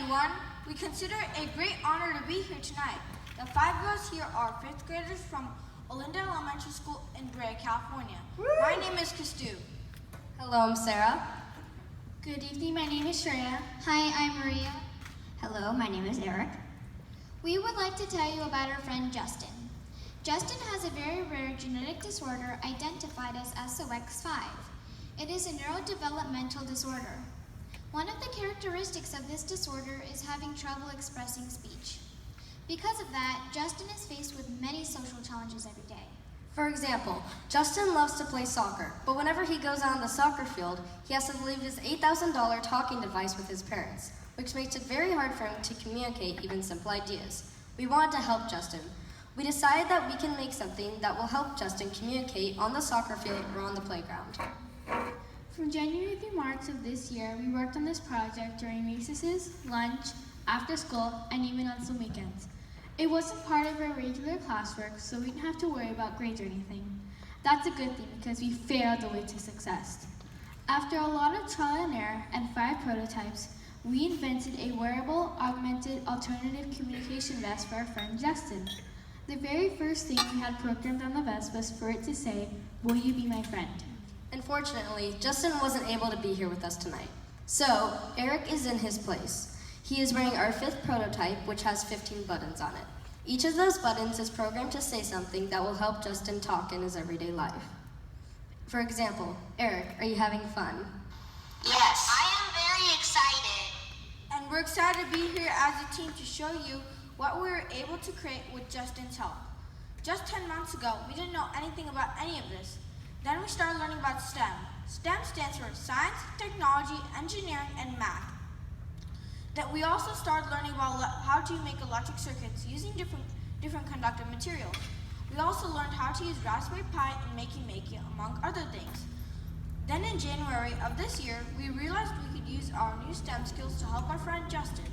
everyone. We consider it a great honor to be here tonight. The five of us here are fifth graders from Olinda Elementary School in Brea, California. Woo! My name is Christu. Hello, I'm Sarah. Good evening, my name is Shreya. Hi, I'm Maria. Hello, my name is Eric. We would like to tell you about our friend Justin. Justin has a very rare genetic disorder identified as SOX5. It is a neurodevelopmental disorder. One of the characteristics of this disorder is having trouble expressing speech. Because of that, Justin is faced with many social challenges every day. For example, Justin loves to play soccer, but whenever he goes out on the soccer field, he has to leave his $8,000 talking device with his parents, which makes it very hard for him to communicate even simple ideas. We wanted to help Justin. We decided that we can make something that will help Justin communicate on the soccer field or on the playground. From January through March of this year, we worked on this project during recesses, lunch, after school, and even on some weekends. It wasn't part of our regular classwork, so we didn't have to worry about grades or anything. That's a good thing because we failed the way to success. After a lot of trial and error and 5 prototypes, we invented a wearable, augmented, alternative communication vest for our friend Justin. The very first thing we had programmed on the vest was for it to say, "Will you be my friend?" Unfortunately, Justin wasn't able to be here with us tonight. So, Eric is in his place. He is wearing our 5th prototype, which has 15 buttons on it. Each of those buttons is programmed to say something that will help Justin talk in his everyday life. For example, Eric, are you having fun? Yes, I am very excited. And we're excited to be here as a team to show you what we were able to create with Justin's help. Just 10 months ago, we didn't know anything about any of this. Then we started learning about STEM. STEM stands for Science, Technology, Engineering, and Math. That we also started learning about how to make electric circuits using different conductive materials. We also learned how to use Raspberry Pi and Makey, among other things. Then in January of this year, we realized we could use our new STEM skills to help our friend Justin.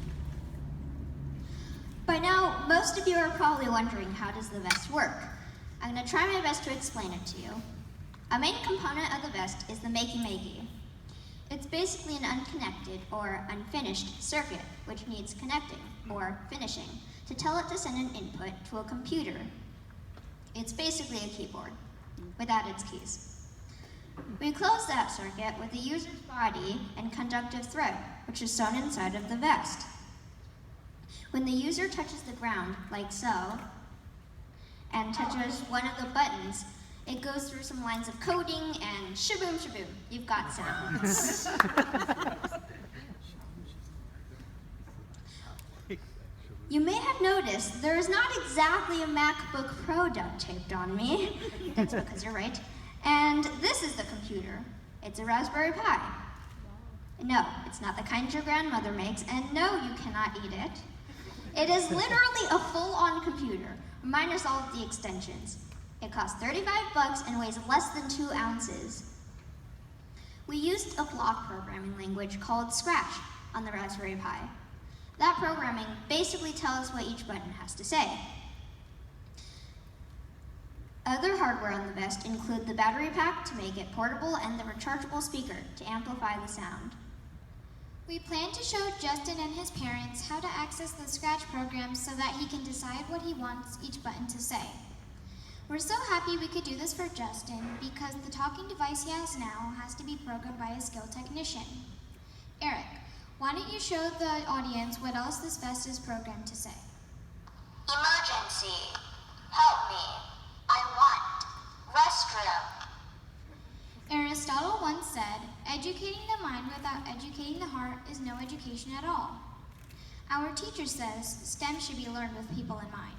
By now, most of you are probably wondering, how does the vest work? I'm going to try my best to explain it to you. A main component of the vest is the Makey. It's basically an unconnected or unfinished circuit which needs connecting or finishing to tell it to send an input to a computer. It's basically a keyboard without its keys. We close that circuit with the user's body and conductive thread, which is sewn inside of the vest. When the user touches the ground, like so, and touches one of the buttons, it goes through some lines of coding and shaboom, you've got sounds. You may have noticed there is not exactly a MacBook Pro duct taped on me. That's because you're right. And this is the computer. It's a Raspberry Pi. No, it's not the kind your grandmother makes, and no, you cannot eat it. It is literally a full-on computer, minus all of the extensions. It costs $35 and weighs less than 2 ounces. We used a block programming language called Scratch on the Raspberry Pi. That programming basically tells what each button has to say. Other hardware on the vest include the battery pack to make it portable and the rechargeable speaker to amplify the sound. We plan to show Justin and his parents how to access the Scratch program so that he can decide what he wants each button to say. We're so happy we could do this for Justin because the talking device he has now has to be programmed by a skilled technician. Eric, why don't you show the audience what else this vest is programmed to say? Emergency. Help me. I want restroom. Aristotle once said, "Educating the mind without educating the heart is no education at all." Our teacher says STEM should be learned with people in mind.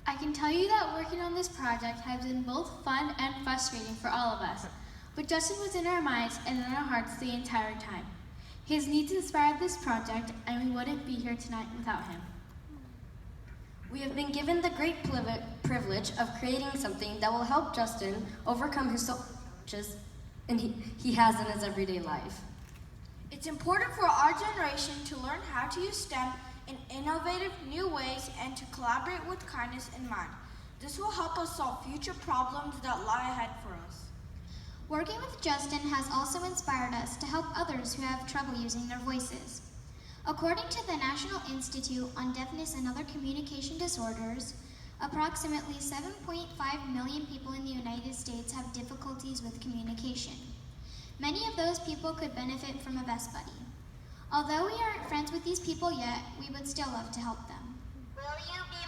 I can tell you that working on this project has been both fun and frustrating for all of us, but Justin was in our minds and in our hearts the entire time. His needs inspired this project, and we wouldn't be here tonight without him. We have been given the great privilege of creating something that will help Justin overcome his challenges and he has in his everyday life. It's important for our generation to learn how to use STEM in innovative new ways and to collaborate with kindness in mind. This will help us solve future problems that lie ahead for us. Working with Justin has also inspired us to help others who have trouble using their voices. According to the National Institute on Deafness and Other Communication Disorders, approximately 7.5 million people in the United States have difficulties with communication. Many of those people could benefit from a Best Buddy. Although we aren't friends with these people yet, we would still love to help them. Will you be